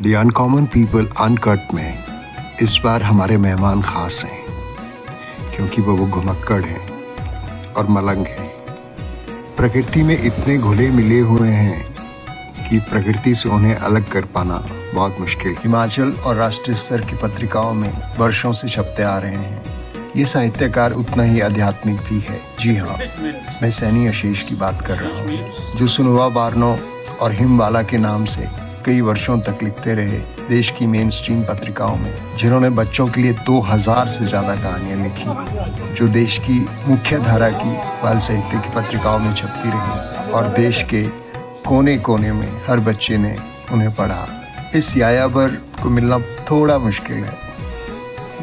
The uncommon people uncut में इस बार हमारे मेहमान खास हैं, क्योंकि वो घुमक्कड़ हैं और मलंग हैं। प्रकृति में इतने घुले मिले हुए हैं कि प्रकृति से उन्हें अलग कर पाना बहुत मुश्किल। हिमाचल और राष्ट्रीय स्तर की पत्रिकाओं में वर्षों से छपते आ रहे हैं। ये साहित्यकार उतना ही आध्यात्मिक भी है। जी हाँ, मैं सैनी आशीष की बात कर रहा हूँ, जो सुनवा बारनो और हिमवाला के नाम से कई वर्षों तक लिखते रहे देश की मेन स्ट्रीम पत्रिकाओं में, जिन्होंने बच्चों के लिए 2000 से ज़्यादा कहानियाँ लिखी, जो देश की मुख्य धारा की बाल साहित्य की पत्रिकाओं में छपती रही और देश के कोने कोने में हर बच्चे ने उन्हें पढ़ा। इस यायावर को मिलना थोड़ा मुश्किल है।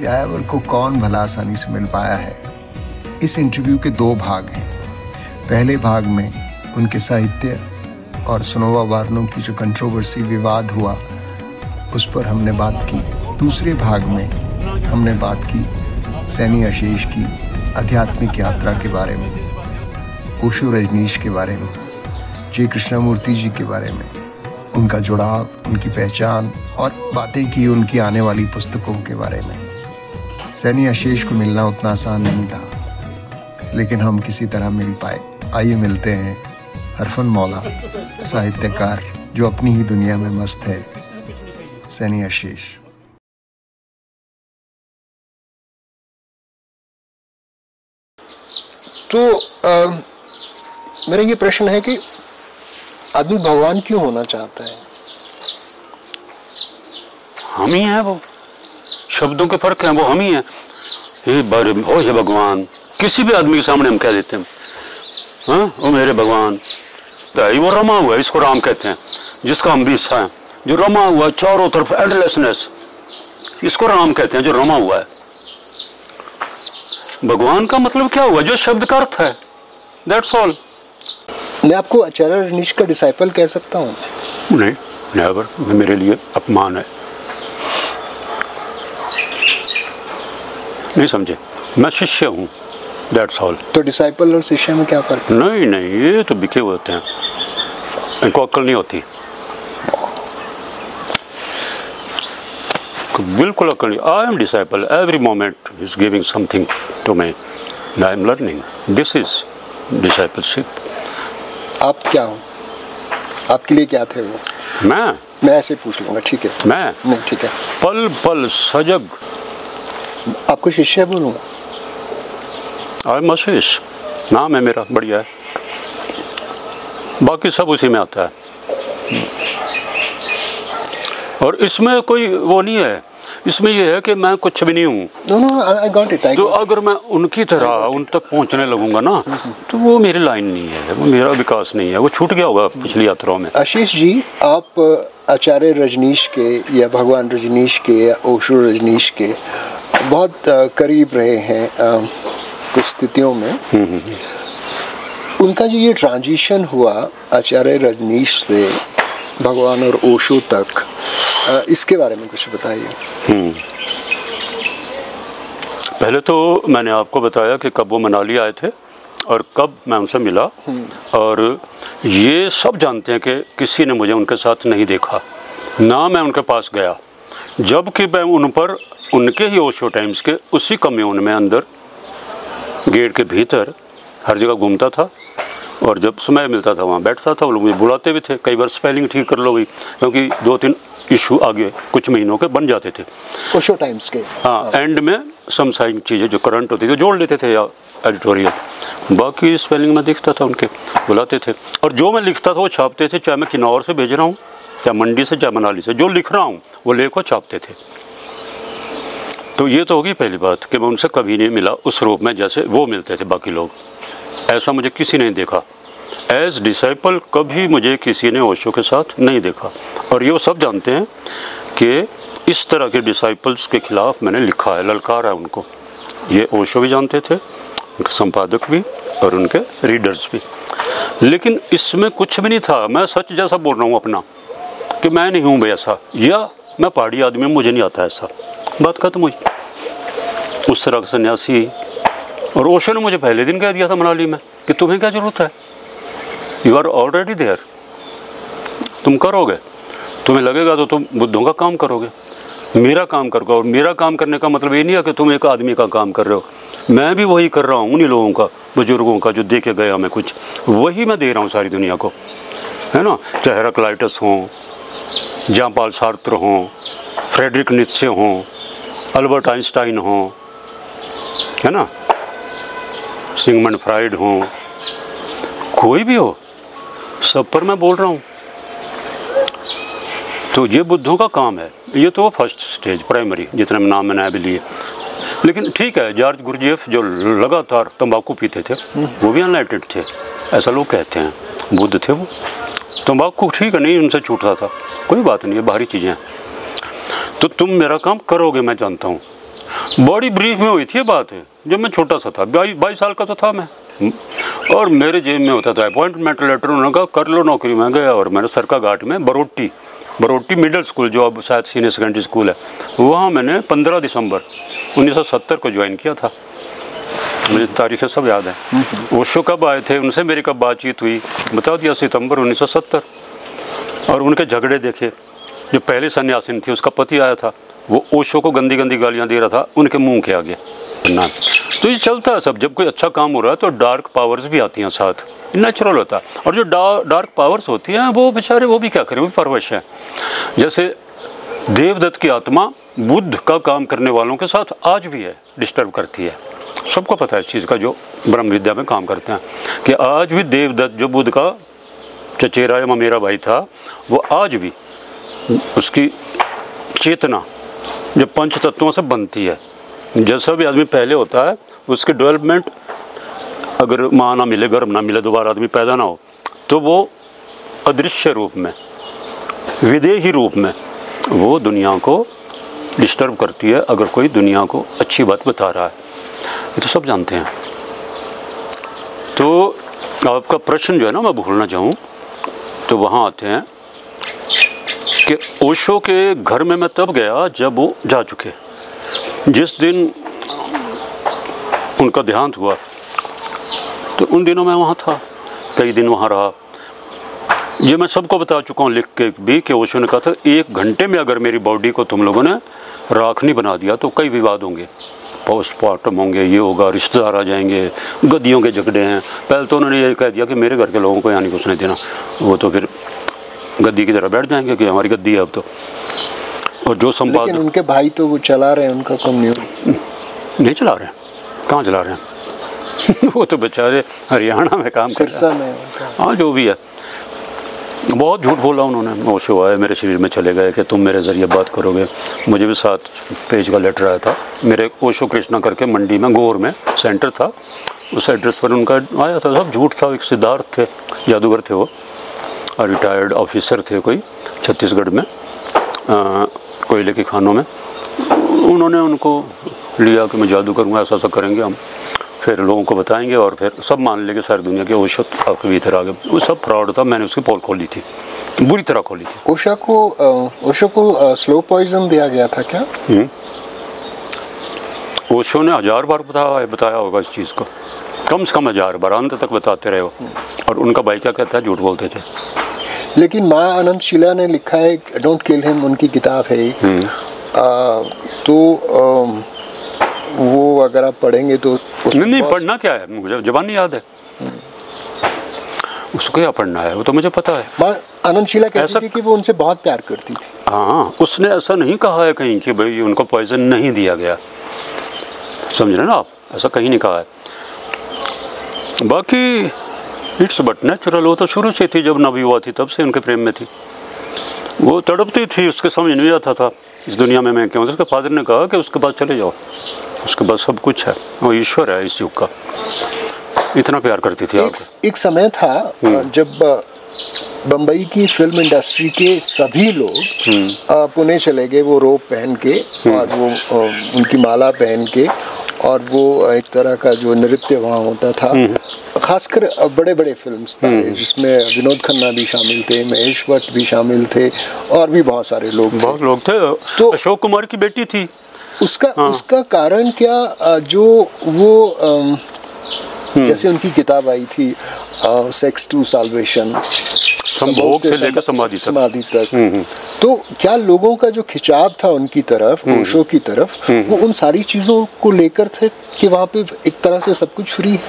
यायावर को कौन भला आसानी से मिल पाया है। इस इंटरव्यू के 2 भाग हैं। पहले भाग में उनके साहित्य और सुनवा बारनो की जो कंट्रोवर्सी विवाद हुआ उस पर हमने बात की। दूसरे भाग में हमने बात की सैनी आशीष की आध्यात्मिक यात्रा के बारे में, ओशो रजनीश के बारे में, जी कृष्णमूर्ति जी के बारे में, उनका जुड़ाव, उनकी पहचान और बातें की उनकी आने वाली पुस्तकों के बारे में। सैनी आशीष को मिलना उतना आसान नहीं था, लेकिन हम किसी तरह मिल पाए। आइए मिलते हैं हरफन मौला, साहित्यकार जो अपनी ही दुनिया में मस्त है, सैनी आशीष। तो मेरा ये प्रश्न है कि आदमी भगवान क्यों होना चाहता है? हम ही हैं, वो शब्दों के फर्क हैं, वो हम ही हैं। हे भगवान, किसी भी आदमी के सामने हम कह देते हैं, हाँ वो मेरे भगवान। वो रमा हुआ है, इसको राम कहते हैं, जिसका हम भी हिस्सा हैं, जो रमा हुआ है चारों तरफ, एंडलेसनेस, इसको राम कहते हैं, जो रमा हुआ है। भगवान का मतलब क्या हुआ? जो शब्द का अर्थ है, दैट्स ऑल। मैं आपको आचार्य रजनीश का डिसाइपल कह सकता हूँ? नहीं, नेवर। मेरे लिए अपमान है। नहीं समझे, मैं शिष्य हूँ, दैट्स ऑल। तो डिसाइपल और शिष्य में क्या फर्क? नहीं नहीं, ये तो बिके हुए होते हैं, इनको अक्ल नहीं होती, बिल्कुल अक्ल नहीं। I am disciple, every moment is giving something to me, I am learning, this is discipleship. आप क्या हो? आपके लिए क्या थे वो? मैं ऐसे पूछ लूँगा, ठीक है? मैं नहीं, ठीक है। पल पल सजग। आपको शिष्य बोलूँगा? आई एम आशीष, नाम है मेरा, बढ़िया है, बाकी सब उसी में आता है। और इसमें कोई वो नहीं है, इसमें ये है कि मैं कुछ भी नहीं हूँ। No, I got it. तो अगर मैं उनकी तरह उन तक पहुँचने लगूंगा ना, तो वो मेरी लाइन नहीं है, वो मेरा विकास नहीं है, वो छूट गया होगा पिछली यात्राओं में। आशीष जी, आप आचार्य रजनीश के या भगवान रजनीश के या ओशो रजनीश के बहुत करीब रहे हैं कुछ स्थितियों में। उनका जो ये ट्रांजिशन हुआ आचार्य रजनीश से भगवान और ओशो तक, इसके बारे में कुछ बताइए। पहले तो मैंने आपको बताया कि कब वो मनाली आए थे और कब मैं उनसे मिला, और ये सब जानते हैं कि किसी ने मुझे उनके साथ नहीं देखा, ना मैं उनके पास गया, जबकि मैं उन पर उनके ही ओशो टाइम्स के उसी कम्यून में अंदर गेट के भीतर हर जगह घूमता था, और जब समय मिलता था वहाँ बैठता था। वो लोग मुझे बुलाते भी थे, कई बार स्पेलिंग ठीक कर लो भाई, क्योंकि 2-3 इशू आगे कुछ महीनों के बन जाते थे ओशो टाइम्स के। हाँ, एंड में समसाइंग चीज़ें जो करंट होती थी जोड़ लेते थे, या एडिटोरियल, बाकी स्पेलिंग में दिखता था उनके, बुलाते थे। और जो मैं लिखता था वो छापते थे, चाहे मैं किन्नौर से भेज रहा हूँ, चाहे मंडी से, चाहे मनाली से, जो लिख रहा हूँ वो लेकर छापते थे। तो ये तो होगी पहली बात कि मैं उनसे कभी नहीं मिला उस रूप में जैसे वो मिलते थे बाकी लोग, ऐसा मुझे किसी ने देखा। एज डिसाइपल कभी मुझे किसी ने ओशो के साथ नहीं देखा, और ये वो सब जानते हैं कि इस तरह के डिसाइपल्स के खिलाफ मैंने लिखा है, ललकारा है उनको। ये ओशो भी जानते थे, उनके संपादक भी और उनके रीडर्स भी, लेकिन इसमें कुछ भी नहीं था। मैं सच जैसा बोल रहा हूँ अपना, कि मैं नहीं हूँ वैसा, या मैं पहाड़ी आदमी, मुझे नहीं आता ऐसा, बात खत्म हुई। उस तरह का सन्यासी। और ओशो ने मुझे पहले दिन कह दिया था मनाली में कि तुम्हें क्या ज़रूरत है, यू आर ऑलरेडी देयर, तुम करोगे। तुम्हें लगेगा तो तुम बुद्धों का काम करोगे, मेरा काम करोगे। और मेरा काम करने का मतलब ये नहीं है कि तुम एक आदमी का काम कर रहे हो, मैं भी वही कर रहा हूँ, उन्हीं लोगों का, बुजुर्गों का जो दे के गया मैं कुछ, वही मैं दे रहा हूँ सारी दुनिया को, है ना। चाहे हेराक्लाइटस हों, जॉन पॉल सार्त्र हों, फ्रेडरिक नीत्शे हों, अल्बर्ट आइंस्टाइन हों, है ना, सिगमंड फ्राइड हों, कोई भी हो, सब पर मैं बोल रहा हूँ। तो ये बुद्धों का काम है। ये तो फर्स्ट स्टेज, प्राइमरी, जितने नाम मैंने अभी लिए। लेकिन ठीक है, जॉर्ज गुरजेफ जो लगातार तंबाकू पीते थे, वो भी अनलाइटेड थे, ऐसा लोग कहते हैं। बुद्ध थे वो, तंबाकू ठीक है, नहीं उनसे छूटता था, कोई बात नहीं, ये बाहरी चीज़ें हैं। तो तुम मेरा काम करोगे, मैं जानता हूँ। बड़ी ब्रीफ में हुई थी ये बात है, जब मैं छोटा सा था, 22 साल का तो था मैं, और मेरे जेब में होता था अपॉइंटमेंट लेटर। उन्होंने कहा कर लो नौकरी। मैं गया और मैंने सरका घाट में बरोटी मिडिल स्कूल, जो अब शायद सीनियर सेकेंडरी स्कूल है, वहाँ मैंने 15 दिसंबर 1970 को ज्वाइन किया था। मुझे तारीखें सब याद है। ओशो कब आए थे, उनसे मेरी कब बातचीत हुई, बता दिया, सितंबर 1970। और उनके झगड़े देखे। जो पहले सन्यासिन थी, उसका पति आया था, वो ओशो को गंदी गंदी गालियाँ दे रहा था उनके मुंह के आगे ना। तो ये चलता है सब। जब कोई अच्छा काम हो रहा है तो डार्क पावर्स भी आती हैं साथ, नेचुरल होता है। और जो डार्क पावर्स होती हैं वो बेचारे, वो भी क्या करें, वो भी परवश है। जैसे देवदत्त की आत्मा बुद्ध का काम करने वालों के साथ आज भी है, डिस्टर्ब करती है। सबको पता है इस चीज़ का, जो ब्रह्म विद्या में काम करते हैं, कि आज भी देवदत्त जो बुद्ध का चचेरा या ममेरा भाई था, वो आज भी उसकी चेतना जो पंच तत्वों से बनती है। जैसा भी आदमी पहले होता है, उसकी डेवलपमेंट, अगर माँ ना मिले, गर्भ ना मिले, दोबारा आदमी पैदा ना हो, तो वो अदृश्य रूप में, विदेही रूप में वो दुनिया को डिस्टर्ब करती है, अगर कोई दुनिया को अच्छी बात बता रहा है। ये तो सब जानते हैं। तो आपका प्रश्न जो है ना, मैं भूलना चाहूँ तो वहाँ आते हैं कि ओशो के घर में मैं तब गया जब वो जा चुके। जिस दिन उनका देहांत हुआ तो उन दिनों मैं वहाँ था, कई दिन वहाँ रहा। ये मैं सबको बता चुका हूँ लिख के भी, कि ओशो ने कहा था 1 घंटे में अगर मेरी बॉडी को तुम लोगों ने राख नहीं बना दिया तो कई विवाद होंगे, पोस्टमार्टम होंगे, ये होगा, रिश्तेदार आ जाएंगे, गद्दियों के झगड़े हैं। पहले तो उन्होंने ये कह दिया कि मेरे घर के लोगों को यहाँ नहीं घुसने देना, वो तो फिर गद्दी की तरह बैठ जाएंगे कि हमारी गद्दी है अब तो। और जो संपादक, लेकिन उनके भाई तो वो चला रहे हैं, उनका कम नहीं चला रहे हैं, कहाँ चला रहे हैं वो तो बेचारे हरियाणा में काम कर रहे हैं। हाँ, जो भी है, बहुत झूठ बोला उन्होंने। ओशो आए, मेरे शरीर में चले गए कि तुम मेरे ज़रिए बात करोगे। मुझे भी 7 पेज का लेटर आया था मेरे, ओशो कृष्णा करके मंडी में, गोर में सेंटर था, उस एड्रेस पर उनका आया था। सब झूठ था। एक सिद्धार्थ थे, जादूगर थे, वो रिटायर्ड ऑफिसर थे कोई छत्तीसगढ़ में, कोयले की खानों में। उन्होंने उनको लिया कि मैं जादू करूँगा, ऐसा ऐसा करेंगे हम, फिर लोगों को बताएंगे और फिर सब मान लेंगे सारी दुनिया के ओशो आपके भीतर आ गए। वो सब फ्रॉड था। मैंने उसकी पोल खोली थी, बुरी तरह खोली थी। ओशो को स्लो पॉइजन दिया गया था क्या? ओशो ने 1000 बार बताया होगा इस चीज़ को, कम से कम 1000 बार, अंत तक बताते रहे हो। और उनका भाई क्या कहता है, झूठ बोलते थे। लेकिन माँ अनंतशीला ने लिखा है, डोंट किल हिम, उनकी किताब है। तो वो अगर आप पढ़ेंगे तो नहीं, पढ़ना क्या है, मुझे जबान नहीं याद है उसको, क्या पढ़ना है वो तो मुझे पता है। माँ अनंतशीला कहती थी कि वो उनसे बहुत प्यार करती थी। हाँ, उसने ऐसा नहीं कहा है कहीं कि भाई उनको पॉइजन नहीं दिया गया, समझ रहे ना आप, ऐसा कहीं नहीं कहा है। बाकी इट्स बट नेचुरल, वो तो शुरू से थी, जब नबी हुआ थी तब से उनके प्रेम में थी। वो तड़पती थी, उसके समझ नहीं आता था इस दुनिया में मैं क्यों। उसके फादर ने कहा कि उसके पास चले जाओ, उसके पास सब कुछ है, वो ईश्वर है इस युग का। इतना प्यार करती थी। एक समय था जब बम्बई की फिल्म इंडस्ट्री के सभी लोग पुणे चले गए, वो रोब पहन के और वो उनकी माला पहन के, और वो एक तरह का जो नृत्य वहाँ होता था, खासकर बड़े बड़े फिल्म्स थे जिसमें विनोद खन्ना भी शामिल थे, महेश भट्ट भी शामिल थे, और भी बहुत सारे लोग थे। तो अशोक कुमार की बेटी थी। उसका कारण क्या, जो वो जैसे उनकी किताब आई थी सेक्स टू साल्वेशन, संभोग से लेकर समाधि तक, तो क्या लोगों का जो खिंचाव था उनकी तरफ, ओशो की तरफ, वो उन सारी चीज़ों को लेकर थे कि वहाँ पे एक तरह से सब कुछ फ्री है?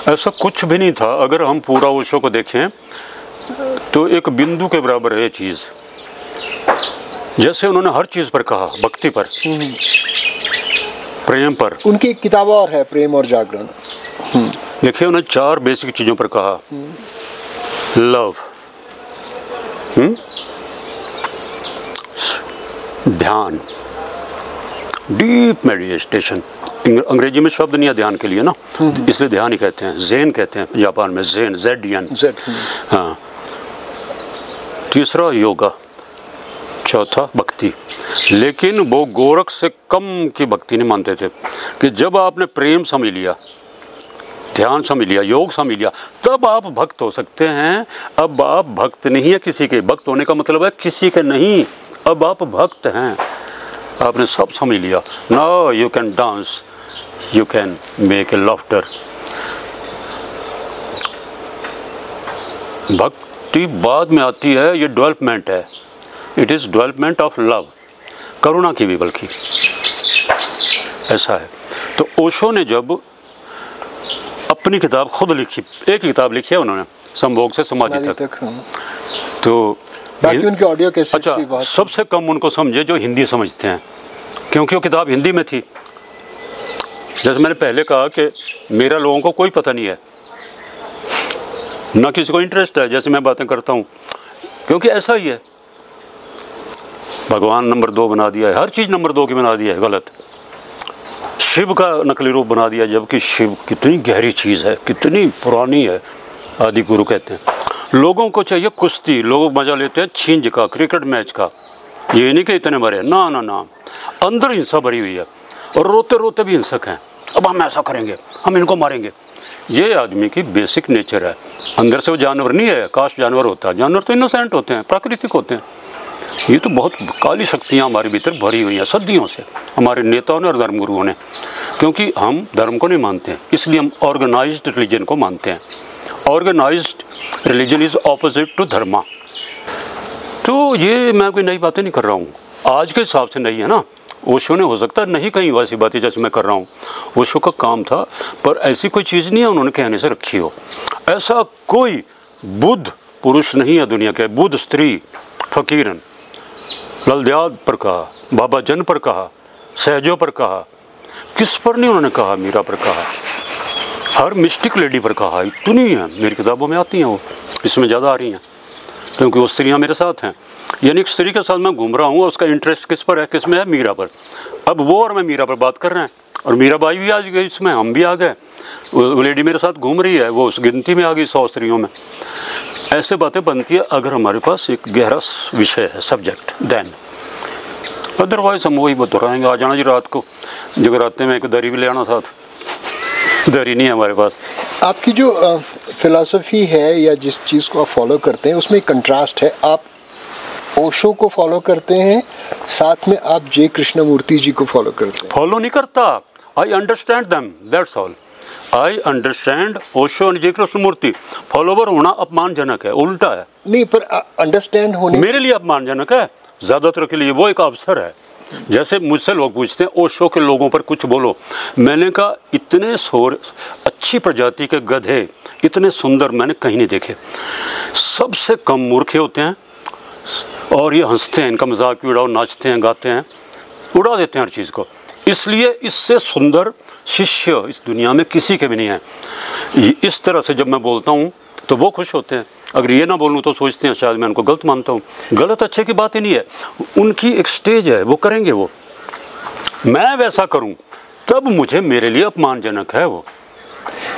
ऐसा कुछ भी नहीं था। अगर हम पूरा ओशो को देखें तो एक बिंदु के बराबर है ये चीज़। जैसे उन्होंने हर चीज़ पर कहा, भक्ति पर, प्रेम पर। उनकी एक किताब और है, प्रेम और जागरण। देखिए उन्होंने 4 बेसिक चीज़ों पर कहा। लव, ध्यान, डीप मेडिटेशन। अंग्रेजी में शब्द नहीं है ध्यान के लिए ना, इसलिए ध्यान ही कहते हैं। ज़ेन कहते हैं जापान में, ज़ेन, ZEN। हाँ। तीसरा योगा, चौथा भक्ति। लेकिन वो गोरख से कम की भक्ति नहीं मानते थे कि जब आपने प्रेम समझ लिया, ध्यान समझ लिया, योग समझ लिया, तब आप भक्त हो सकते हैं। अब आप भक्त नहीं है किसी के। भक्त होने का मतलब है किसी के नहीं, अब आप भक्त हैं। आपने सब समझ लिया। Now you can dance, you can make a laughter. भक्ति बाद में आती है, ये डेवलपमेंट है। It is development of love, करुणा की भी बल्कि, ऐसा है। तो ओशो ने जब अपनी किताब खुद लिखी, एक किताब लिखी है उन्होंने, संभोग से समाधि तक। तो बाकी उनके ऑडियो कैसेट्स अच्छा, भी बहुत सबसे कम उनको समझे जो हिंदी समझते हैं, क्योंकि वो किताब हिंदी में थी। जैसे मैंने पहले कहा कि मेरा लोगों को कोई पता नहीं है, ना किसी को इंटरेस्ट है जैसे मैं बातें करता हूँ, क्योंकि ऐसा ही है। भगवान नंबर 2 बना दिया है, हर चीज़ नंबर 2 की बना दिया है, गलत। शिव का नकली रूप बना दिया, जबकि शिव कितनी गहरी चीज़ है, कितनी पुरानी है, आदि गुरु कहते हैं। लोगों को चाहिए कुश्ती, लोग मज़ा लेते हैं छींज का, क्रिकेट मैच का। ये नहीं कि इतने मरे, ना ना ना, अंदर हिंसा भरी हुई है और रोते रोते भी हिंसक हैं। अब हम ऐसा करेंगे, हम इनको मारेंगे। ये आदमी की बेसिक नेचर है। अंदर से वो जानवर नहीं है, काश जानवर होता। जानवर तो इनोसेंट होते हैं, प्राकृतिक होते हैं। ये तो बहुत काली शक्तियाँ हमारे भीतर भरी हुई हैं सदियों से, हमारे नेताओं ने और धर्मगुरुओं ने। क्योंकि हम धर्म को नहीं मानते हैं, इसलिए हम ऑर्गेनाइज्ड रिलीजन को मानते हैं। Organised religion is opposite to dharma. तो ये मैं कोई नई बातें नहीं कर रहा हूँ, आज के हिसाब से नहीं है ना। ओशो ने हो सकता है नहीं कहीं वैसी बातें जैसे मैं कर रहा हूँ, ओशो का काम था, पर ऐसी कोई चीज़ नहीं है उन्होंने कहने से रखी हो। ऐसा कोई बुद्ध पुरुष नहीं है दुनिया के, बुद्ध स्त्री, फकीरन, ललदयाद पर कहा, बाबा जन पर कहा, सहजों पर कहा, किस पर नहीं उन्होंने कहा, मीरा पर कहा, हर मिस्टिक लेडी पर कहा। इतनी है मेरी किताबों में आती हैं वो, इसमें ज़्यादा आ रही हैं क्योंकि वो स्त्रियाँ मेरे साथ हैं। यानी एक स्त्री के साथ मैं घूम रहा हूँ, उसका इंटरेस्ट किस पर है, किस में है, मीरा पर। अब वो और मैं मीरा पर बात कर रहे हैं, और मीरा बाई भी आ गई इसमें, हम भी आ गए, वो लेडी मेरे साथ घूम रही है, वो उस गिनती में आ गई 100 स्त्रियों में। ऐसे बातें बनती है अगर हमारे पास एक गहरा विषय है, सब्जेक्ट, देन। अदरवाइज हम वही दोहराएंगे। आ जाना जी रात को जगराते में, एक दरी भी ले आना साथ। दरी नहीं है हमारे पास। आपकी जो फिलॉसफी है या जिस चीज़ को आप फॉलो करते हैं उसमें एक कंट्रास्ट है। आप ओशो को फॉलो करते हैं, साथ में आप जे कृष्णमूर्ति जी को फॉलो करते हैं। फॉलो नहीं करता, I understand them, that's all. I understand Osho और जे कृष्णमूर्ति। फॉलोवर होना अपमानजनक है, उल्टा है। नहीं, पर अंडरस्टैंड होने मेरे लिए अपमानजनक है, ज़्यादातर के लिए वो एक अवसर है। जैसे मुझसे लोग पूछते हैं ओशो के लोगों पर कुछ बोलो, मैंने कहा इतने शोर, अच्छी प्रजाति के गधे इतने सुंदर मैंने कहीं नहीं देखे। सबसे कम मूर्ख होते हैं और ये हंसते हैं, इनका मजाक भी उड़ाओ, नाचते हैं, गाते हैं, उड़ा देते हैं हर चीज़ को। इसलिए इससे सुंदर शिष्य इस दुनिया में किसी के भी नहीं है। इस तरह से जब मैं बोलता हूँ तो वो खुश होते हैं, अगर ये ना बोलूँ तो सोचते हैं शायद मैं उनको गलत मानता हूँ। गलत अच्छे की बात ही नहीं है, उनकी एक स्टेज है, वो करेंगे। वो मैं वैसा करूँ तब मुझे, मेरे लिए अपमानजनक है वो।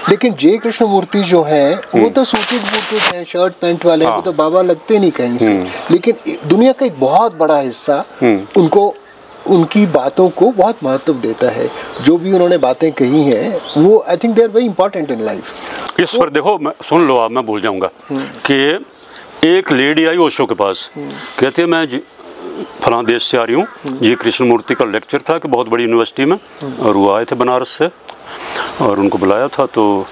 लेकिन जे कृष्णमूर्ति जो हैं वो तो सूटेड बूटेड हैं, शर्ट पैंट वाले हैं, वो तो बाबा लगते नहीं कहीं से। लेकिन दुनिया का एक बहुत बड़ा हिस्सा उनको, उनकी बातों को बहुत महत्व देता है। जो भी उन्होंने बातें कही हैं वो I think they are very important in life. इस पर देखो, मैं सुन लो आप, मैं भूल जाऊंगा कि एक लेडी आई ओशो के पास, कहती है मैं फलां देश से आ रही हूँ, जी कृष्णमूर्ति का लेक्चर था कि बहुत बड़ी यूनिवर्सिटी में, और वो आए थे बनारस से और उनको बुलाया था। तो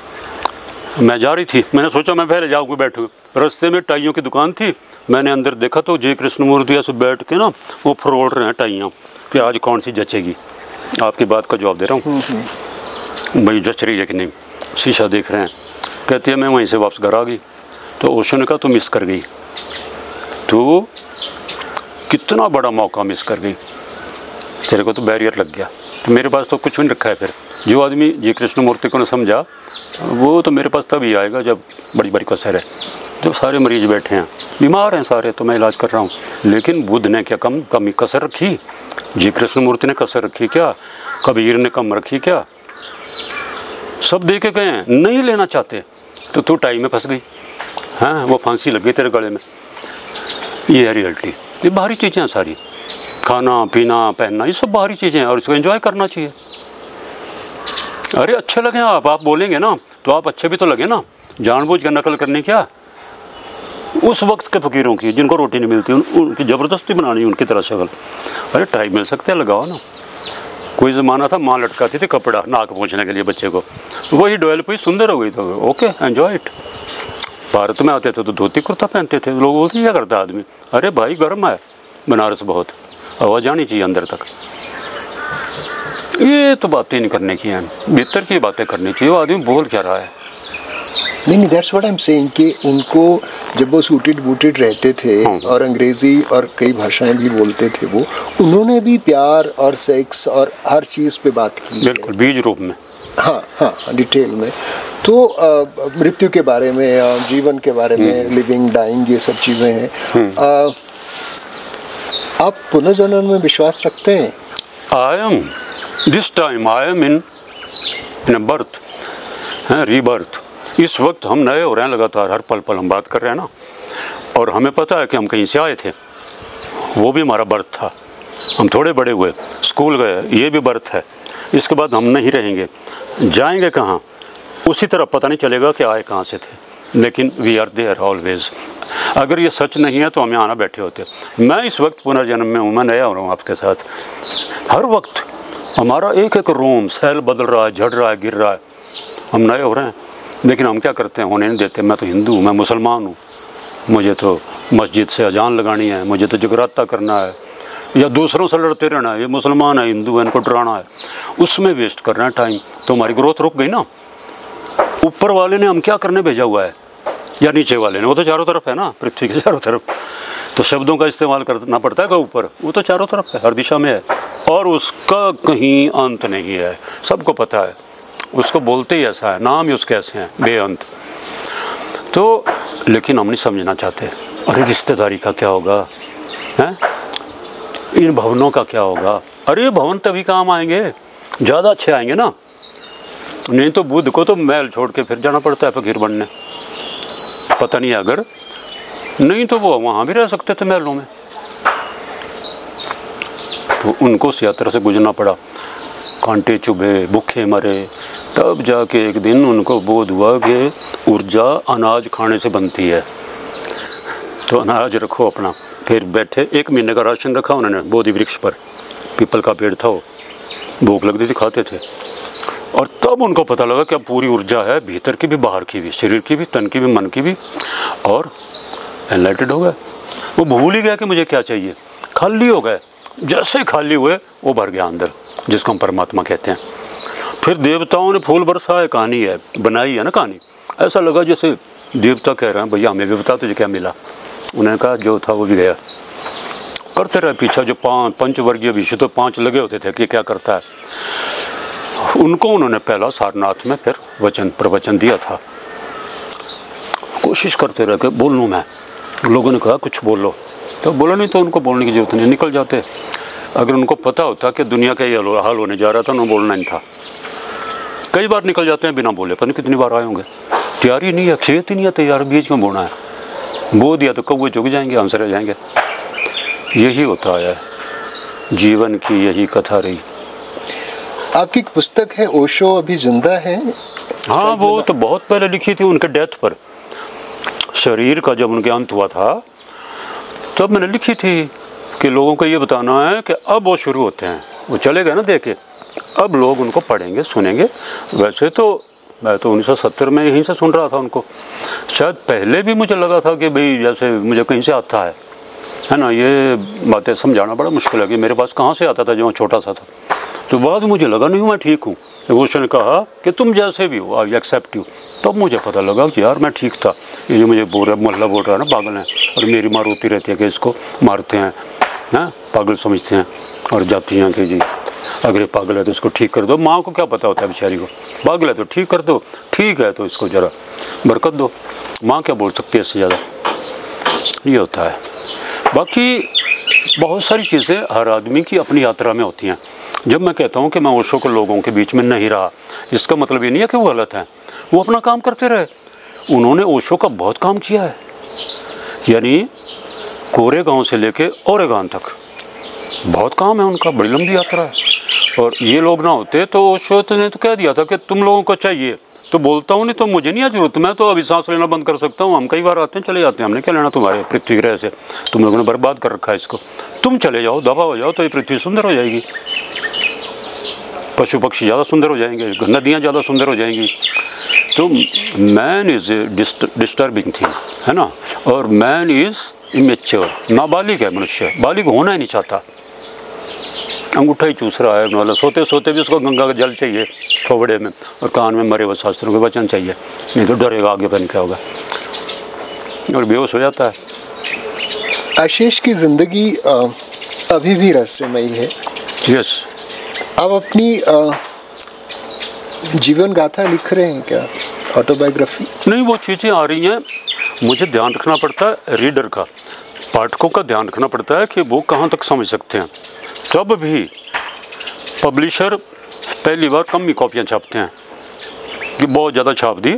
मैं जा रही थी, मैंने सोचा मैं पहले जाऊँ, बैठूँ। रास्ते में टाइयों की दुकान थी, मैंने अंदर देखा तो जय कृष्णमूर्ति ऐसे बैठ के ना वो फरोड़ रहे हैं टाइयाँ कि आज कौन सी जचेगी। आपकी बात का जवाब दे रहा हूँ, भाई जच रही है कि नहीं। शीशा देख रहे हैं, कहती है मैं वहीं से वापस घर आ गई। तो ओशो ने कहा तू मिस कर गई, तो कितना बड़ा मौका मिस कर गई, तेरे को तो बैरियर लग गया। तो मेरे पास तो कुछ भी नहीं रखा है। फिर जो आदमी जी कृष्णमूर्ति को ने समझा वो तो मेरे पास तभी आएगा जब बड़ी बड़ी कसर है। जब सारे मरीज बैठे हैं, बीमार हैं सारे, तो मैं इलाज कर रहा हूँ, लेकिन बुद्ध ने क्या कमी कसर रखी? जी कृष्णमूर्ति ने कसर रखी क्या? कबीर ने कम रखी क्या? सब दे के गए, नहीं लेना चाहते तो तू टाई में फंस गई। हाँ, वो फांसी लग गई तेरे गले में। ये है रियलिटी। ये बाहरी चीज़ें हैं सारी, खाना पीना पहनना, ये सब बाहरी चीज़ें हैं और इसको एंजॉय करना चाहिए। अरे अच्छे लगे आप बोलेंगे ना तो आप अच्छे भी तो लगे ना, जानबूझ कर नकल करने क्या। उस वक्त के फ़कीरों की जिनको रोटी नहीं मिलती उनकी ज़बरदस्ती बनानी उनकी तरह शक्ल। अरे टाई मिल सकते हैं, लगाओ ना। कोई ज़माना था माँ लटकाती थी कपड़ा नाक पोंछने के लिए बच्चे को, वही डोयल पे सुंदर हो गई तो ओके एंजॉय इट। भारत में आते थे तो धोती कुर्ता पहनते थे, लोग बोलते क्या करता आदमी, अरे भाई गर्म है बनारस बहुत, हवा जानी चाहिए अंदर तक। ये तो बातें नहीं करने की हैं, भीतर की बातें करनी चाहिए। वो आदमी बोल क्या रहा है? नहीं, that's what I am saying कि उनको जब वो सूटेड बूटेड रहते थे और अंग्रेज़ी और कई भाषाएं भी बोलते थे, वो उन्होंने भी प्यार और सेक्स और हर चीज़ पे बात की। बिल्कुल, बीज रूप में। हाँ हाँ, डिटेल में। तो मृत्यु के बारे में, जीवन के बारे में, लिविंग डाइंग, ये सब चीज़ें हैं। आप पुनर्जन्म में विश्वास रखते हैं? I am in birth, rebirth. इस वक्त हम नए हो रहे हैं लगातार, हर पल हम बात कर रहे हैं ना, और हमें पता है कि हम कहीं से आए थे, वो भी हमारा बर्थ था। हम थोड़े बड़े हुए, स्कूल गए, ये भी बर्थ है। इसके बाद हम नहीं रहेंगे, जाएंगे कहाँ उसी तरह पता नहीं चलेगा कि आए कहाँ से थे, लेकिन वी आर देयर ऑलवेज। अगर ये सच नहीं है तो हम यहाँ ना बैठे होते। मैं इस वक्त पुनर्जन्म में हूँ, मैं नया हो रहा हूँ आपके साथ। हर वक्त हमारा एक एक रोम सेल बदल रहा है, झड़ रहा है, गिर रहा है। हम नए हो रहे हैं, लेकिन हम क्या करते हैं, होने नहीं देते। मैं तो हिंदू हूँ, मैं मुसलमान हूँ, मुझे तो मस्जिद से अजान लगानी है, मुझे तो जगराता करना है, या दूसरों से लड़ते रहना है। ये मुसलमान है, हिंदू है, इनको डराना है, उसमें वेस्ट करना है टाइम। तो हमारी ग्रोथ रुक गई ना। ऊपर वाले ने हम क्या करने भेजा हुआ है, या नीचे वाले ने? वो तो चारों तरफ है ना, पृथ्वी के चारों तरफ। तो शब्दों का इस्तेमाल करना पड़ता है। ऊपर वो तो चारों तरफ है, हर दिशा में है, और उसका कहीं अंत नहीं है, सबको पता है। उसको बोलते ही ऐसा है, नाम ही उसके ऐसे हैं, बेअंत। तो लेकिन हम नहीं समझना चाहते। अरे रिश्तेदारी का क्या होगा, हैं? इन भवनों का क्या होगा? अरे भवन तभी काम आएंगे, ज़्यादा अच्छे आएंगे ना। नहीं तो बुद्ध को तो महल छोड़ के फिर जाना पड़ता है फकीर बनने। पता नहीं, अगर नहीं तो वो वहाँ भी रह सकते थे महलों में। तो उनको उस यात्रा से गुजरना पड़ा, कांटे चुभे, भूखे मरे, तब जाके एक दिन उनको बोध हुआ कि ऊर्जा अनाज खाने से बनती है। तो अनाज रखो अपना। फिर बैठे, 1 महीने का राशन रखा उन्होंने बोधि वृक्ष पर, पीपल का पेड़ था वो, भूख लगती थी, खाते थे। और तब उनको पता लगा कि अब पूरी ऊर्जा है, भीतर की भी बाहर की भी, शरीर की भी, तन की भी, मन की भी, और एनलाइटेड हो गए। वो भूल ही गया कि मुझे क्या चाहिए, खाली हो गए। जैसे खाली हुए वो भर गया अंदर, जिसको हम परमात्मा कहते हैं। फिर देवताओं ने फूल बरसाए, कहानी है, बनाई है ना कहानी। ऐसा लगा जैसे देवता कह रहे हैं भैया हमें भी बता तुझे क्या मिला। उन्होंने कहा जो था वो भी गया। करते रहे पीछा, जो 5 पंचवर्गीय विषय तो 5 लगे होते थे कि क्या करता है। उनको उन्होंने पहला सारनाथ में फिर प्रवचन दिया था। कोशिश करते रहे कि बोल लूँ मैं। लोगों ने कहा कुछ बोलो, तो बोला नहीं तो उनको बोलने की जरूरत नहीं, निकल जाते। अगर उनको पता होता कि दुनिया का ये हाल होने जा रहा था, उन्होंने बोलना नहीं था। कई बार निकल जाते हैं बिना बोले, पता नहीं कितनी बार आए होंगे। तैयारी नहीं है, खेत ही नहीं है तैयार, बीज क्यों बोना है? बो दिया तो कौवे चुग जाएंगे, हमसे रह जाएंगे। यही होता है, जीवन की यही कथा रही। आपकी एक पुस्तक है ओशो, अभी जिंदा है? हाँ, वो तो बहुत पहले लिखी थी, उनके डेथ पर, शरीर का जब उनके अंत हुआ था तब मैंने लिखी थी कि लोगों को ये बताना है कि अब वो शुरू होते हैं। वो चले गए ना देखे, अब लोग उनको पढ़ेंगे, सुनेंगे। वैसे तो मैं तो 1970 में यहीं से सुन रहा था उनको। शायद पहले भी मुझे लगा था कि भाई जैसे मुझे कहीं से आता है ना, ये बातें समझाना बड़ा मुश्किल है कि मेरे पास कहाँ से आता था जब मैं छोटा सा था। तो बाद मुझे लगा नहीं मैं ठीक हूँ। उसने कहा कि तुम जैसे भी हो, आई एक्सेप्ट यू, तब मुझे पता लगा कि यार मैं ठीक था। ये जो मुझे मोहल्ला बोल रहा है ना पागल है, और मेरी माँ रोती रहती है कि इसको मारते हैं, पागल समझते हैं, और जाती हैं कि जी अगर पागल है तो इसको ठीक कर दो। माँ को क्या पता होता है बेचारी को, पागल है तो ठीक कर दो, ठीक है तो इसको ज़रा बरकत दो। माँ क्या बोल सकती है इससे ज़्यादा, ये होता है। बाकी बहुत सारी चीज़ें हर आदमी की अपनी यात्रा में होती हैं। जब मैं कहता हूँ कि मैं ओशो के लोगों के बीच में नहीं रहा, इसका मतलब ये नहीं है कि वो गलत है, वो अपना काम करते रहे। उन्होंने ओशो का बहुत काम किया है, यानी कोरेगांव से लेके ओरेगान तक बहुत काम है उनका, बड़ी लंबी यात्रा है। और ये लोग ना होते तो ओशो ने तो कह दिया था कि तुम लोगों को चाहिए तो बोलता हूँ, नहीं तो मुझे नहीं है जरूरत, मैं तो अभी सांस लेना बंद कर सकता हूँ। हम कई बार आते हैं चले जाते हैं, हमने क्या लेना तुम्हारे पृथ्वी ग्रह से, तुम लोगों ने बर्बाद कर रखा है इसको, तुम चले जाओ दबा हो जाओ तो ये पृथ्वी सुंदर हो जाएगी, पशु पक्षी ज़्यादा सुंदर हो जाएंगे, नदियाँ ज़्यादा सुंदर हो जाएंगी। तो मैन इज़ डिस्टर्बिंग थिंग है ना, और मैन इज़ इमेच्योर, नाबालिग है मनुष्य, बालिग होना ही नहीं चाहता, अंगूठा ही चूस रहा है मतलब, सोते सोते भी उसको गंगा का जल चाहिए थोबड़े में, और कान में मरे हुए शास्त्रों के वचन चाहिए, नहीं तो डरेगा आगे बन क्या होगा, और बेहोश हो जाता है। आशीष की ज़िंदगी अभी भी रहस्यमयी है। यस। आप अपनी जीवन गाथा लिख रहे हैं क्या, ऑटोबायोग्राफी? नहीं, वो चीज़ें आ रही हैं, मुझे ध्यान रखना पड़ता है, रीडर का, पाठकों का ध्यान रखना पड़ता है कि वो कहाँ तक समझ सकते हैं। तब भी पब्लिशर पहली बार कम ही कॉपियाँ छापते हैं कि बहुत ज़्यादा छाप दी,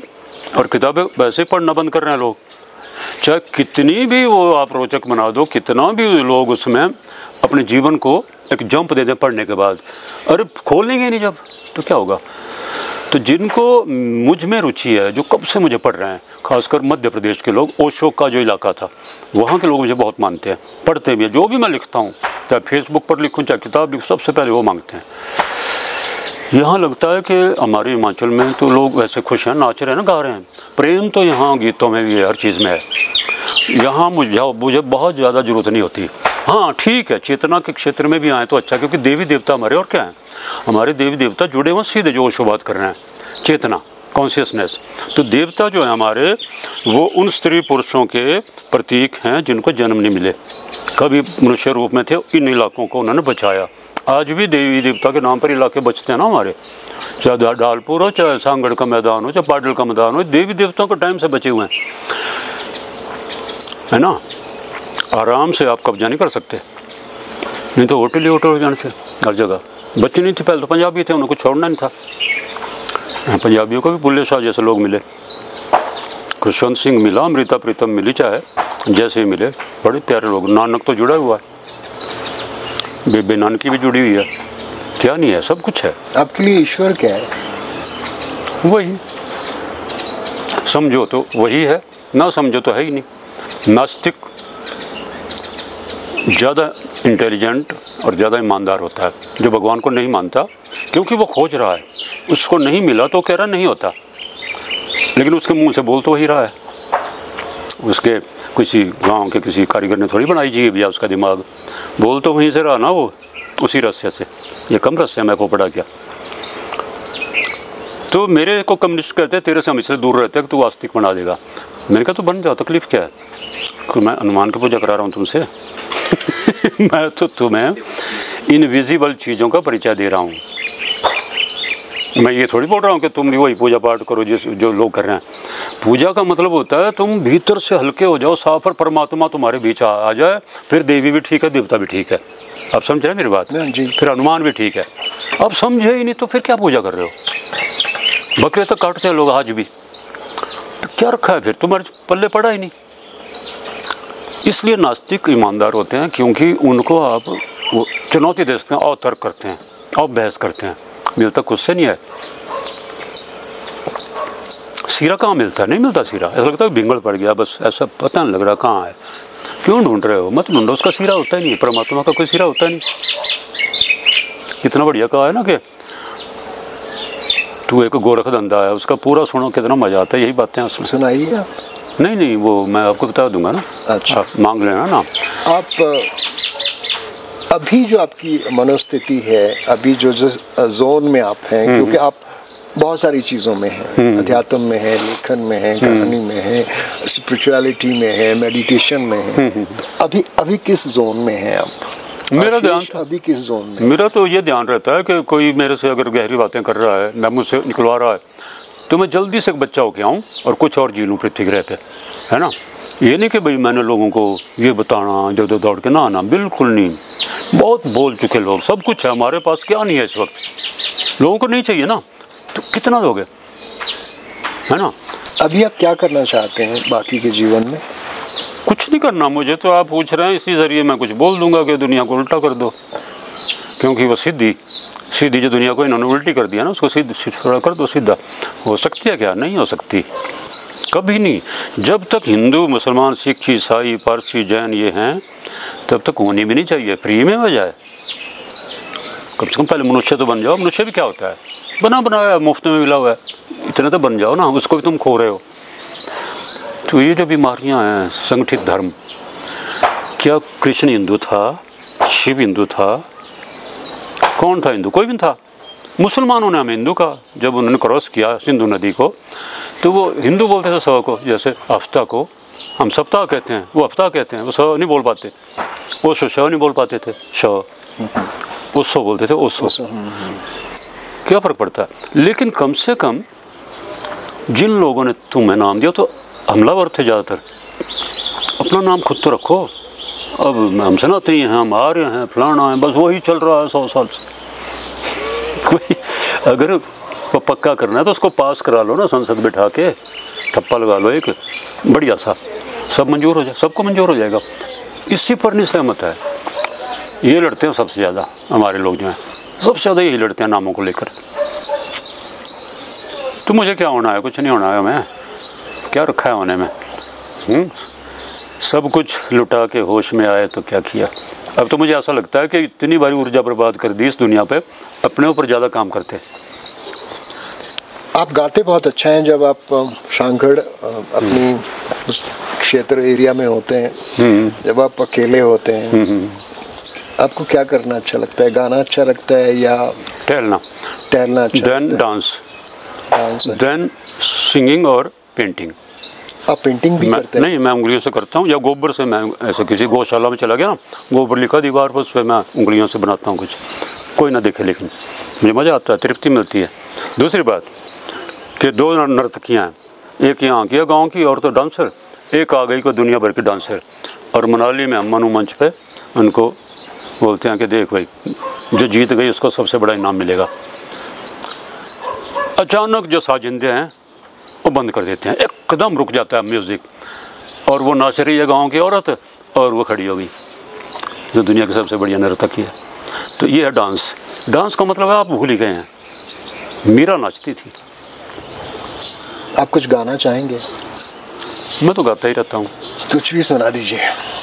और किताबें वैसे पढ़ना बंद कर रहे हैं लोग, चाहे कितनी भी वो आप रोचक बना दो, कितना भी लोग उसमें अपने जीवन को एक जंप दे दें पढ़ने के बाद, अरे खोलेंगे नहीं जब तो क्या होगा। तो जिनको मुझ में रुचि है, जो कब से मुझे पढ़ रहे हैं, खासकर मध्य प्रदेश के लोग, ओशो का जो इलाका था वहाँ के लोग मुझे बहुत मानते हैं, पढ़ते भी हैं। जो भी मैं लिखता हूँ, चाहे फेसबुक पर लिखूँ चाहे किताब लिखूँ, सबसे पहले वो मांगते हैं। यहाँ लगता है कि हमारे हिमाचल में तो लोग वैसे खुश हैं, नाच रहे हैं ना, गा रहे हैं, प्रेम तो यहाँ गीतों में भी है, हर चीज़ में है। यहाँ मुझे बहुत ज़्यादा ज़रूरत नहीं होती। हाँ ठीक है, चेतना के क्षेत्र में भी आए तो अच्छा, क्योंकि देवी देवता हमारे और क्या हैं, हमारे देवी देवता जुड़े हुए सीधे जो ओशो बात कर रहे हैं, चेतना, कॉन्शियसनेस। तो देवता जो है हमारे, वो उन स्त्री पुरुषों के प्रतीक हैं जिनको जन्म नहीं मिले, कभी मनुष्य रूप में थे, इन इलाकों को उन्होंने बचाया। आज भी देवी देवता के नाम पर इलाके बचते हैं ना हमारे, चाहे डालपुर हो, चाहे सांगड़ का मैदान हो, चाहे पाडल का मैदान हो, देवी देवताओं के टाइम से बचे हुए हैं, है ना। आराम से आप कब्जा नहीं कर सकते, नहीं तो होटल ही होटल हो जाने से हर जगह। बच्चे नहीं थे पहले तो, पंजाबी थे, उनको छोड़ना नहीं था। पंजाबियों को भी बुल्ले शाह जैसे लोग मिले, खुशवंत सिंह मिला, अमृता प्रीतम मिली, चाहे जैसे ही मिले, बड़े प्यारे लोग। नानक तो जुड़ा हुआ है, बेबे नानकी भी जुड़ी हुई है, क्या नहीं है, सब कुछ है। आपके लिए ईश्वर क्या है? वही, समझो तो वही है, ना समझो तो है ही नहीं। नास्तिक ज़्यादा इंटेलिजेंट और ज़्यादा ईमानदार होता है, जो भगवान को नहीं मानता, क्योंकि वो खोज रहा है, उसको नहीं मिला तो कह रहा नहीं होता, लेकिन उसके मुंह से बोल तो वही रहा है। उसके किसी गांव के किसी कारीगर ने थोड़ी बनाई जी भैया उसका दिमाग, बोल तो वहीं से रहा ना वो, उसी रस्से से। ये कम रस्से मैं को पड़ा क्या। तो मेरे को कम्युनिस्ट कहते हैं तेरे से हम इससे दूर रहते हैं कि तू आस्तिक बना देगा। मैंने कहा तो बन जाओ, तकलीफ क्या है, कि मैं हनुमान की पूजा करा रहा हूँ तुमसे मैं तो तुम्हें इनविजिबल चीज़ों का परिचय दे रहा हूँ। मैं ये थोड़ी बोल रहा हूँ कि तुम भी वही पूजा पाठ करो जो लोग कर रहे हैं। पूजा का मतलब होता है तुम भीतर से हल्के हो जाओ, साफ, और परमात्मा तुम्हारे बीच आ जाए, फिर देवी भी ठीक है, देवता भी ठीक है। आप समझ रहे हैं मेरी बात? जी। फिर हनुमान भी ठीक है। अब समझे ही नहीं तो फिर क्या पूजा कर रहे हो? बकरे तो काटते हैं लोग आज भी, तो क्या रखा है फिर, तुम्हारे पल्ले पड़ा ही नहीं। इसलिए नास्तिक ईमानदार होते हैं, क्योंकि उनको आप वो चुनौती दे सकते हैं और तर्क करते हैं और बहस करते हैं। मिलता कुछ से नहीं है। सीरा कहाँ मिलता है? नहीं मिलता सीरा, ऐसा लगता है बिगड़ पड़ गया, बस ऐसा पता नहीं लग रहा कहाँ है। क्यों ढूंढ रहे हो? मत ढूंढो, उसका सीरा होता ही नहीं, परमात्मा का कोई सीरा होता ही नहीं। कितना बढ़िया कहा है ना कि तू एक गोरखधंधा है, उसका पूरा सुनो, कितना मज़ा आता है, यही बातें उसमें। सुनाइए आप। नहीं, वो मैं आपको बता दूंगा ना। अच्छा, आप मांग लेना ना। आप अभी जो आपकी मनोस्थिति है, अभी जो जोन में आप हैं, क्योंकि आप बहुत सारी चीज़ों में हैं, अध्यात्म में है, लेखन में है, कहानी में है, स्पिरिचुअलिटी में है, मेडिटेशन में है, अभी किस जोन में हैं आप? मेरा ध्यान अभी किस जोन में? मेरा तो ये ध्यान रहता है कि कोई मेरे से अगर गहरी बातें कर रहा है, मैं मुझसे निकलवा रहा है, तो मैं जल्दी से एक बच्चा होके आऊँ और कुछ और जी लूँ पृथ्वी ग्रह पे, है ना। ये नहीं कि भाई मैंने लोगों को ये बताना जो दौड़ के ना आना, बिल्कुल नहीं। बहुत बोल चुके लोग, सब कुछ है हमारे पास, क्या नहीं है इस वक्त, लोगों को नहीं चाहिए ना, तो कितना दोगे, है ना। अभी आप क्या करना चाहते हैं बाकी के जीवन में? कुछ नहीं करना मुझे, तो आप पूछ रहे हैं, इसी ज़रिए मैं कुछ बोल दूंगा कि दुनिया को उल्टा कर दो, क्योंकि वो सीधी जो दुनिया को इन्होंने उल्टी कर दिया ना, उसको थोड़ा कर दो सीधा। हो सकती है क्या? नहीं हो सकती, कभी नहीं। जब तक हिंदू, मुसलमान, सिख, ईसाई, पारसी, जैन ये हैं, तब तक होनी भी नहीं चाहिए, फ्री में हो जाए। कम से कम पहले मनुष्य तो बन जाओ। मनुष्य भी क्या होता है? बना बनाया, मुफ्त में मिला हुआ है, इतने तो बन जाओ ना, उसको भी तुम खो रहे हो। तो ये जो बीमारियां हैं, संगठित धर्म, क्या कृष्ण हिंदू था? शिव हिंदू था? कौन था हिंदू? कोई भी नहीं था। मुसलमानों ने हमें हिंदू कहा, जब उन्होंने क्रॉस किया सिंधु नदी को, तो वो हिंदू बोलते थे सौ को, जैसे हफ्ता को हम सप्ताह कहते हैं, वो हफ्ता कहते हैं, वो सौ नहीं बोल पाते, वो शो नहीं बोल पाते थे, शो ओसो बोलते थे, ओसो। क्या फ़र्क पड़ता है? लेकिन कम से कम जिन लोगों ने तुम्हें नाम दिया, तो हमलावर थे ज़्यादातर, अपना नाम खुद तो रखो। अब हम सनातनी हैं, हम आर्य हैं, फलाना है, बस वही चल रहा है 100 साल से। कोई अगर वो पक्का करना है तो उसको पास करा लो ना, संसद बिठा के ठप्पा लगा लो एक बढ़िया सा, सब मंजूर हो जाए, सबको मंजूर हो जाएगा। इसी पर नहीं सहमत है, ये लड़ते हैं सबसे ज़्यादा हमारे लोग जो हैं, सबसे ज़्यादा यही लड़ते हैं नामों को लेकर। तो मुझे क्या होना है? कुछ नहीं होना है, मैं क्या रखा है होने में? सब कुछ लुटा के होश में आए तो क्या किया। अब तो मुझे ऐसा लगता है कि इतनी बारी ऊर्जा बर्बाद कर दी इस दुनिया पे, अपने ऊपर ज़्यादा काम करते। आप गाते बहुत अच्छा हैं। जब आप शांगड़ अपनी क्षेत्र एरिया में होते हैं, जब आप अकेले होते हैं, आपको क्या करना अच्छा लगता है? गाना अच्छा लगता है या टहलना अच्छा, देन डांस, देन सिंगिंग और पेंटिंग। आप पेंटिंग भी करते हैं? नहीं, मैं उंगलियों से करता हूँ, या गोबर से। मैं ऐसे किसी गौशाला में चला गया, गोबर लिखा दीवार पर, उस पर मैं उंगलियों से बनाता हूँ कुछ, कोई ना देखे, लेकिन मुझे मज़ा आता है, तृप्ति मिलती है। दूसरी बात कि 2 नर्तकियाँ हैं, एक यहाँ की गाँव की और तो डांसर, एक आ गई को दुनिया भर की डांसर। और मनाली में हम मंच पे उनको बोलते हैं कि देख भाई, जो जीत गई उसको सबसे बड़ा इनाम मिलेगा। अचानक जो साजिंदे हैं वो बंद कर देते हैं, एकदम रुक जाता है म्यूज़िक, और वो नाच रही है गाँव की औरत, और वो खड़ी हो गई जो दुनिया की सबसे बढ़िया नर्तकी है। तो ये है डांस। डांस का मतलब है आप भूल ही गए हैं, मीरा नाचती थी। आप कुछ गाना चाहेंगे? मैं तो गाता ही रहता हूँ। कुछ भी सुना दीजिए।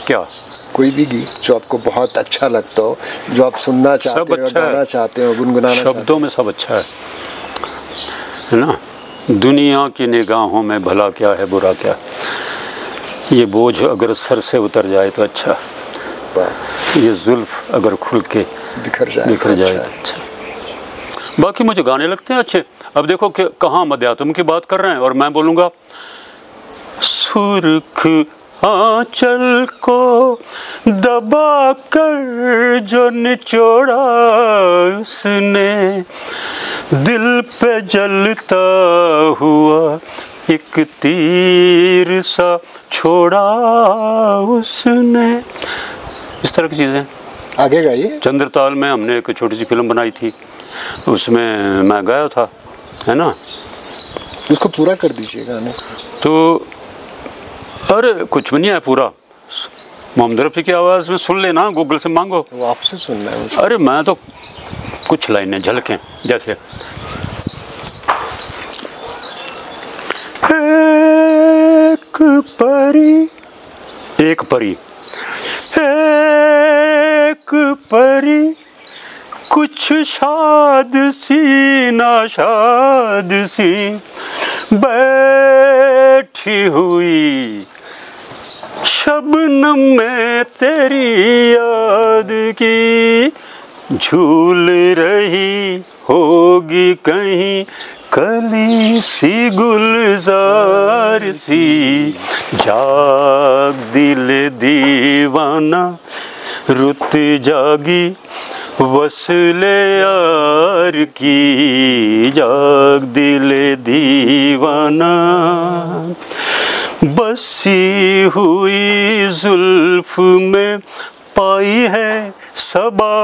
क्या? कोई भी गीत जो आपको बहुत अच्छा लगता हो, जो आप सुनना चाहते हो, गाना चाहते हो, गुनगुनाना चाहते हो। शब्दों में सब अच्छा है ना। दुनिया की निगाहों में भला क्या है, बुरा क्या, ये बोझ अगर सर से उतर जाए तो अच्छा, ये जुल्फ अगर खुल के बिखर जाए तो अच्छा। बाकी मुझे गाने लगते हैं अच्छे। अब देखो कि कहाँ हम अध्यात्म की बात कर रहे हैं और मैं बोलूँगा, सुर्ख आंचल को दबा कर जो निचोड़ा उसने, दिल पे जलता हुआ एक तीर सा छोड़ा उसने। इस तरह की चीज़ें आगे गाइए। चंद्रताल में हमने एक छोटी सी फिल्म बनाई थी, उसमें मैं गाया था, है ना। उसको पूरा कर दीजिए गाने। तो अरे कुछ भी नहीं है पूरा, मोहम्मद रफ़ी की आवाज़ में सुन लेना, गूगल से मांगो। वो आपसे सुनना है मुझे। अरे मैं तो कुछ लाइनें झलकें, जैसे एक परी कुछ शाद सी नाशाद सी बैठी हुई शबनम में तेरी याद की झूल रही होगी कहीं कली सी गुलजार सी। जाग दिल दीवाना रुत जागी वसले यार की। जाग दिल दीवाना बसी हुई जुल्फ में पाई है सबा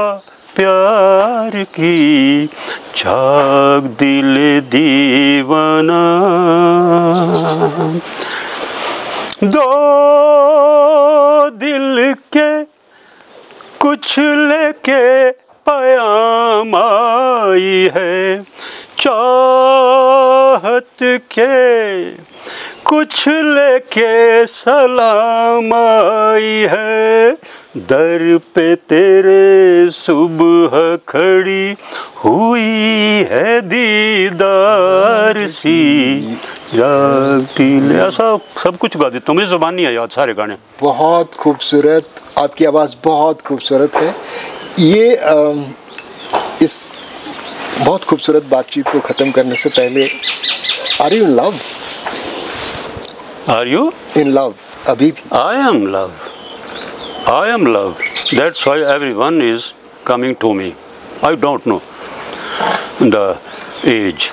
प्यार की। जाग दिल दीवाना। दो दिल के कुछ लेके पयाम आई है चाहत के कुछ लेके सलाम आई है। दर पे तेरे सुबह खड़ी हुई है दीदार सी। ऐसा सब कुछ गा देता हूँ, मुझे ज़ुबान नहीं है याद सारे गाने। बहुत खूबसूरत, आपकी आवाज़ बहुत खूबसूरत है। ये इस बहुत खूबसूरत बातचीत को ख़त्म करने से पहले, are you in love? Are you in love? अभी भी? I am love. I am love. That's why everyone is coming to me. I don't know the age.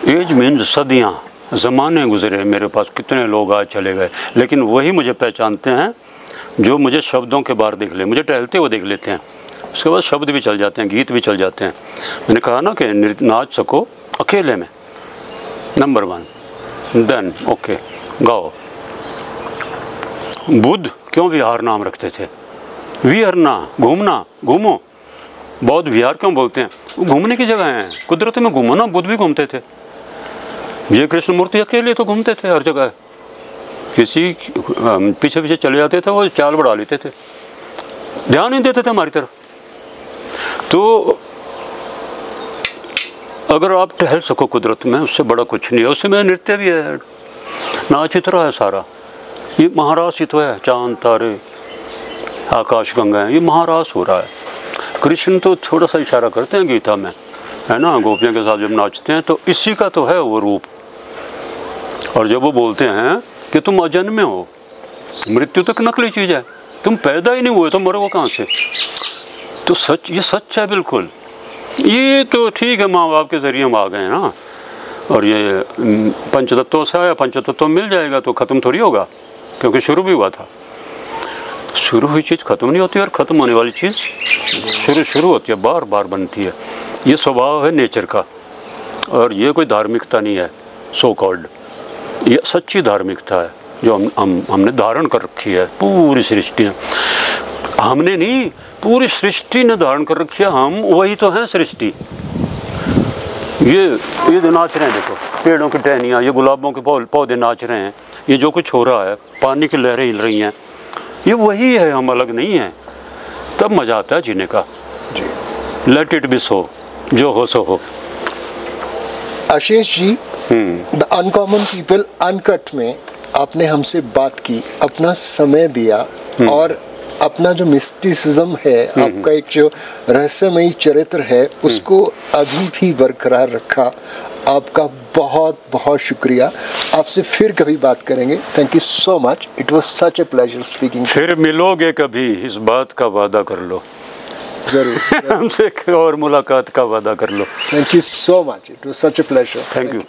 Age means सदियाँ, ज़माने गुजरे मेरे पास, कितने लोग आज चले गए, लेकिन वही मुझे पहचानते हैं जो मुझे शब्दों के बाहर देख ले। मुझे टहलते हुए देख लेते हैं, उसके बाद शब्द भी चल जाते हैं, गीत भी चल जाते हैं। मैंने कहा ना कि नाच सको अकेले में, नंबर 1, देन ओके गाओ। बुद्ध क्यों विहार नाम रखते थे? विहरना, घूमना, घूमो। बौद्ध विहार क्यों बोलते हैं? वो घूमने की जगह है, कुदरत में घूमो ना। बुद्ध भी घूमते थे, जय कृष्ण मूर्ति अकेले तो घूमते थे हर जगह, किसी पीछे पीछे चले जाते थे, वो चाल बढ़ा लेते थे, ध्यान नहीं देते थे हमारी तरफ। तो अगर आप टहल सको कुदरत में, उससे बड़ा कुछ नहीं है। उसमें नृत्य भी है, नाच इतना है सारा। ये महारास ही तो है, चांद तारे आकाश गंगा है, ये महारास हो रहा है। कृष्ण तो थोड़ा सा इशारा करते हैं गीता में, है ना, गोपियों के साथ जब नाचते हैं, तो इसी का तो है वो रूप। और जब वो बोलते हैं कि तुम अजन्मे हो, मृत्यु तो एक नकली चीज़ है, तुम पैदा ही नहीं हुए तो मरोगे कहाँ से? तो सच, ये सच है बिल्कुल। ये तो ठीक है, माँ बाप के ज़रिए हम आ गए ना, और ये पंचतत्वों से आया, पंचतत्व मिल जाएगा तो ख़त्म थोड़ी होगा, क्योंकि शुरू भी हुआ था। शुरू हुई चीज़ ख़त्म नहीं होती, और ख़त्म होने वाली चीज़ शुरू होती है, बार बार बनती है। ये स्वभाव है नेचर का, और ये कोई धार्मिकता नहीं है सो कॉल्ड, ये सच्ची धार्मिकता है जो हमने धारण कर रखी है। पूरी सृष्टि ने, हमने नहीं, पूरी सृष्टि ने धारण कर रखी है। हम वही तो हैं सृष्टि। ये जो नाच रहे हैं, देखो पेड़ों की टहनियाँ, ये गुलाबों के पौधे नाच रहे हैं, ये जो कुछ हो रहा है, पानी की लहरें हिल रही हैं, ये वही है, हम अलग नहीं हैं। तब मज़ा आता है जीने का। लेट इट बी सो, जो हो सो हो। Ashish ji, the uncommon people uncut में आपने हमसे बात की, अपना समय दिया, और अपना जो मिस्टिसिज्म है, आपका एक जो रहस्यमयी चरित्र है, उसको अभी भी बरकरार रखा। आपका बहुत बहुत शुक्रिया। आपसे फिर कभी बात करेंगे। Thank you so much, it was such a pleasure speaking. फिर मिलोगे कभी, इस बात का वादा कर लो। जरूर हमसे और मुलाकात का वादा कर लो। Thank you so much, it was such a pleasure. Thank you.